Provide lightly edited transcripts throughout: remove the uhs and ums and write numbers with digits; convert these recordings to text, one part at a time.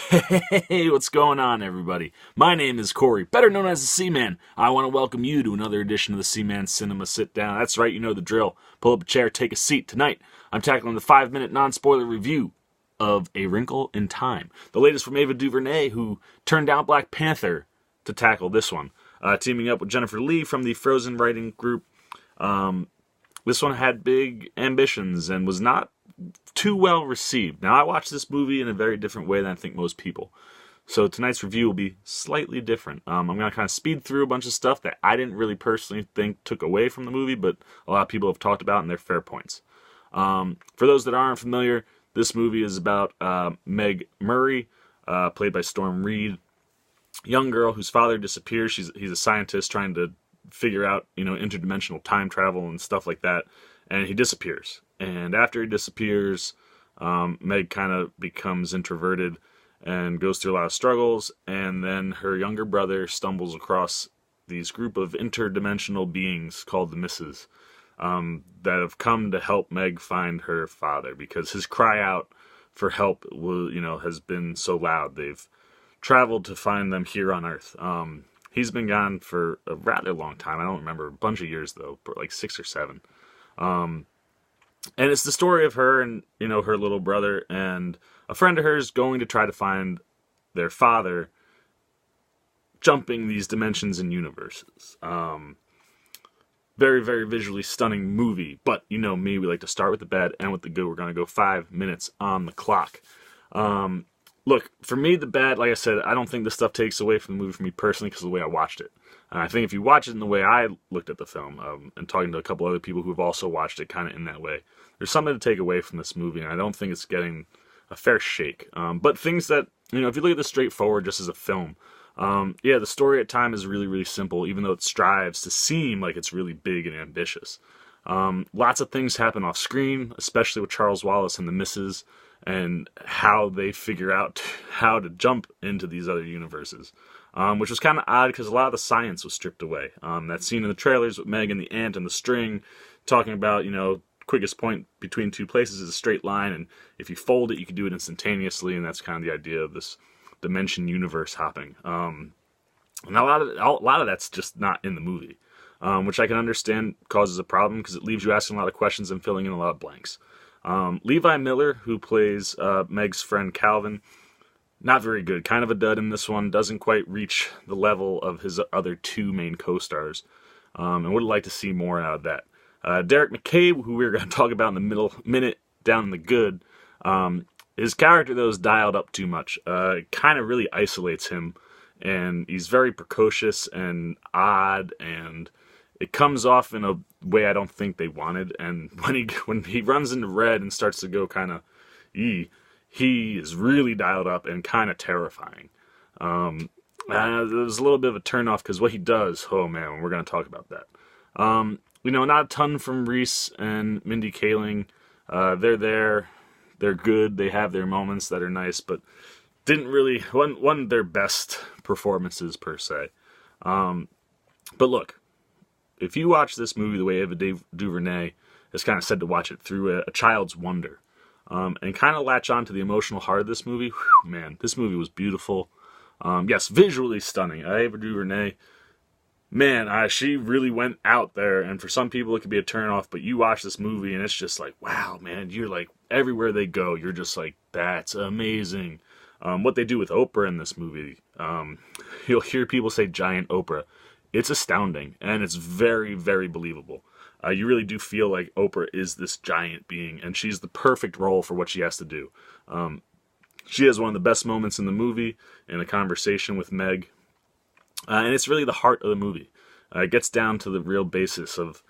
Hey, what's going on, everybody? My name is Corey, better known as the Seaman. I want to welcome you to another edition of the Seaman Cinema Sit Down. That's right, you know the drill. Pull up a chair, take a seat. Tonight, I'm tackling the 5-minute non-spoiler review of A Wrinkle in Time, the latest from Ava DuVernay, who turned down Black Panther to tackle this one. Teaming up with Jennifer Lee from the Frozen writing group. This one had big ambitions and was not too well received. Now, I watched this movie in a very different way than I think most people. So tonight's review will be slightly different. I'm going to kind of speed through a bunch of stuff that I didn't really personally think took away from the movie, but a lot of people have talked about, and they're fair points. For those that aren't familiar, this movie is about Meg Murray, played by Storm Reed, young girl whose father disappears. He's a scientist trying to figure out, interdimensional time travel and stuff like that, and he disappears. And after he disappears, Meg kind of becomes introverted and goes through a lot of struggles, and then her younger brother stumbles across these group of interdimensional beings called the Misses, that have come to help Meg find her father, because his cry out for help has been so loud. They've traveled to find them here on Earth. He's been gone for a rather long time. I don't remember, a bunch of years though, like 6 or 7. And it's the story of her and, her little brother and a friend of hers going to try to find their father, jumping these dimensions and universes. Very, very visually stunning movie. But you know me, we like to start with the bad, end with the good. We're going to go 5 minutes on the clock. Look, for me, the bad, like I said, I don't think this stuff takes away from the movie for me personally because of the way I watched it. And I think if you watch it in the way I looked at the film, and talking to a couple other people who have also watched it kind of in that way, there's something to take away from this movie, and I don't think it's getting a fair shake. But things that, if you look at this straightforward just as a film, the story at time is really, really simple, even though it strives to seem like it's really big and ambitious. Lots of things happen off screen, especially with Charles Wallace and the Misses, and how they figure out how to jump into these other universes. Which was kind of odd because a lot of the science was stripped away. That scene in the trailers with Meg and the ant and the string, talking about, quickest point between two places is a straight line, and if you fold it, you can do it instantaneously, and that's kind of the idea of this dimension universe hopping. And a lot of that's just not in the movie, which I can understand causes a problem because it leaves you asking a lot of questions and filling in a lot of blanks. Levi Miller, who plays Meg's friend Calvin, not very good. Kind of a dud in this one. Doesn't quite reach the level of his other 2 main co-stars. And would like to see more out of that. Derek McCabe, who we're going to talk about in the middle minute down in the good, his character, though, is dialed up too much. It kind of really isolates him. And he's very precocious and odd, and it comes off in a way I don't think they wanted. And when he runs into red and starts to go kind of he is really dialed up and kind of terrifying. There's a little bit of a turnoff because what he does, oh man, we're going to talk about that. Not a ton from Reese and Mindy Kaling. They're there. They're good. They have their moments that are nice, but didn't really, one of their best performances per se. But look, if you watch this movie the way Ava DuVernay is kind of said to watch it through a child's wonder, and kind of latch on to the emotional heart of this movie, man, this movie was beautiful. Yes, visually stunning. Ava DuVernay, man, she really went out there, and for some people it could be a turnoff, but you watch this movie and it's just like, wow, man, you're like, everywhere they go, you're just like, that's amazing. What they do with Oprah in this movie, you'll hear people say giant Oprah. It's astounding, and it's very, very believable. You really do feel like Oprah is this giant being, and she's the perfect role for what she has to do. She has one of the best moments in the movie in a conversation with Meg, and it's really the heart of the movie. It gets down to the real basis of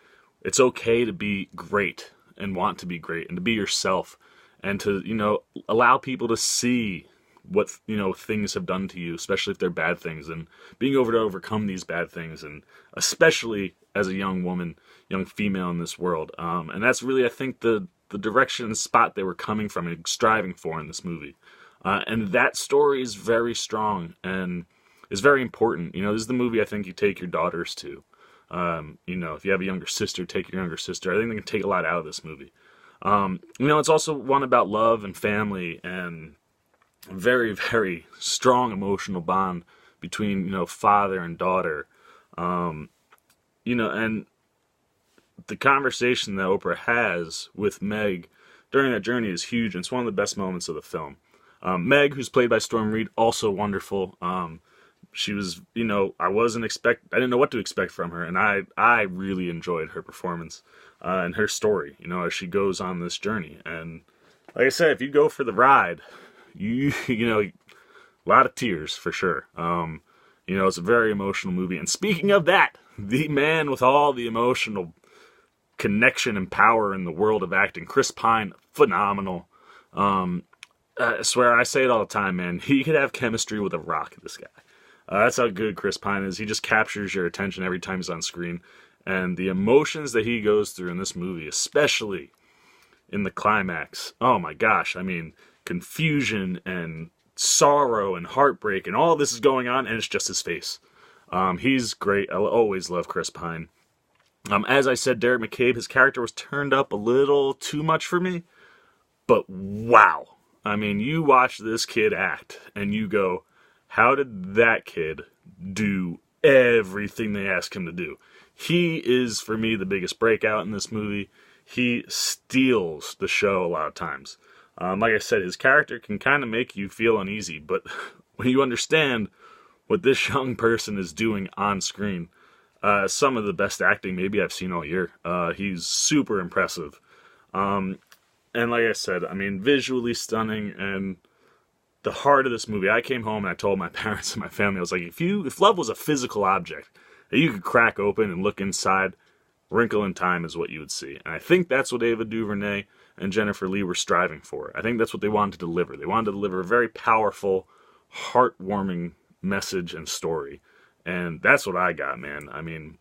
it's okay to be great and want to be great and to be yourself and to, allow people to see what, things have done to you, especially if they're bad things, and being able to overcome these bad things, and especially as a young woman, young female in this world. And that's really, I think, the direction and spot they were coming from and striving for in this movie. And that story is very strong and is very important. This is the movie I think you take your daughters to. If you have a younger sister, take your younger sister. I think they can take a lot out of this movie. It's also one about love and family and very, very strong emotional bond between, father and daughter. And the conversation that Oprah has with Meg during that journey is huge, and it's one of the best moments of the film. Meg, who's played by Storm Reed, also wonderful. She was, I didn't know what to expect from her, and I really enjoyed her performance and her story, as she goes on this journey. And like I said, if you go for the ride, a lot of tears for sure. It's a very emotional movie. And speaking of that, the man with all the emotional connection and power in the world of acting, Chris Pine, phenomenal. I swear, I say it all the time, man. He could have chemistry with a rock, this guy. That's how good Chris Pine is. He just captures your attention every time he's on screen. And the emotions that he goes through in this movie, especially in the climax, oh my gosh, I mean, confusion and sorrow and heartbreak and all this is going on, and it's just his face. He's great. I'll always love Chris Pine. As I said, Derek McCabe, his character was turned up a little too much for me, but wow. I mean, you watch this kid act, and you go, how did that kid do everything they asked him to do? He is, for me, the biggest breakout in this movie. He steals the show a lot of times. Like I said, his character can kind of make you feel uneasy, but when you understand what this young person is doing on screen, some of the best acting maybe I've seen all year. He's super impressive. And like I said, I mean, visually stunning, and the heart of this movie. I came home and I told my parents and my family, I was like, if love was a physical object that you could crack open and look inside, Wrinkle in Time is what you would see. And I think that's what Ava DuVernay and Jennifer Lee were striving for. I think that's what they wanted to deliver. They wanted to deliver a very powerful, heartwarming message and story. And that's what I got, man. I mean,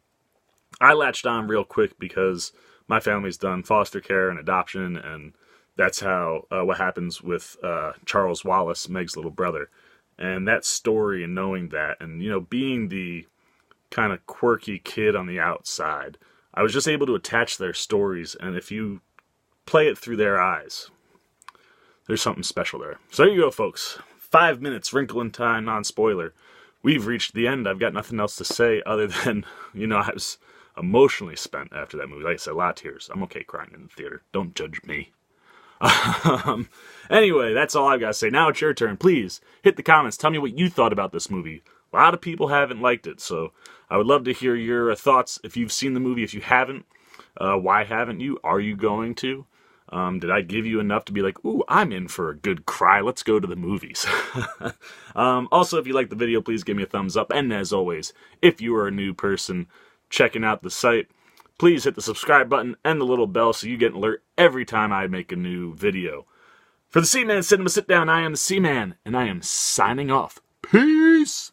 I latched on real quick because my family's done foster care and adoption, and that's how what happens with Charles Wallace, Meg's little brother. And that story and knowing that, and, being the kind of quirky kid on the outside, I was just able to attach their stories, and if you play it through their eyes, there's something special there. So there you go, folks. 5 minutes, Wrinkle in Time, non-spoiler. We've reached the end. I've got nothing else to say other than, I was emotionally spent after that movie. Like I said, a lot of tears. I'm okay crying in the theater. Don't judge me. Anyway, that's all I've got to say. Now it's your turn. Please hit the comments. Tell me what you thought about this movie. A lot of people haven't liked it, so I would love to hear your thoughts. If you've seen the movie, if you haven't, why haven't you? Are you going to? Did I give you enough to be like, ooh, I'm in for a good cry. Let's go to the movies. Also, if you like the video, please give me a thumbs up. And as always, if you are a new person checking out the site, please hit the subscribe button and the little bell so you get an alert every time I make a new video. For the C-Man Cinema Sit Down, I am the C-Man, and I am signing off. Peace!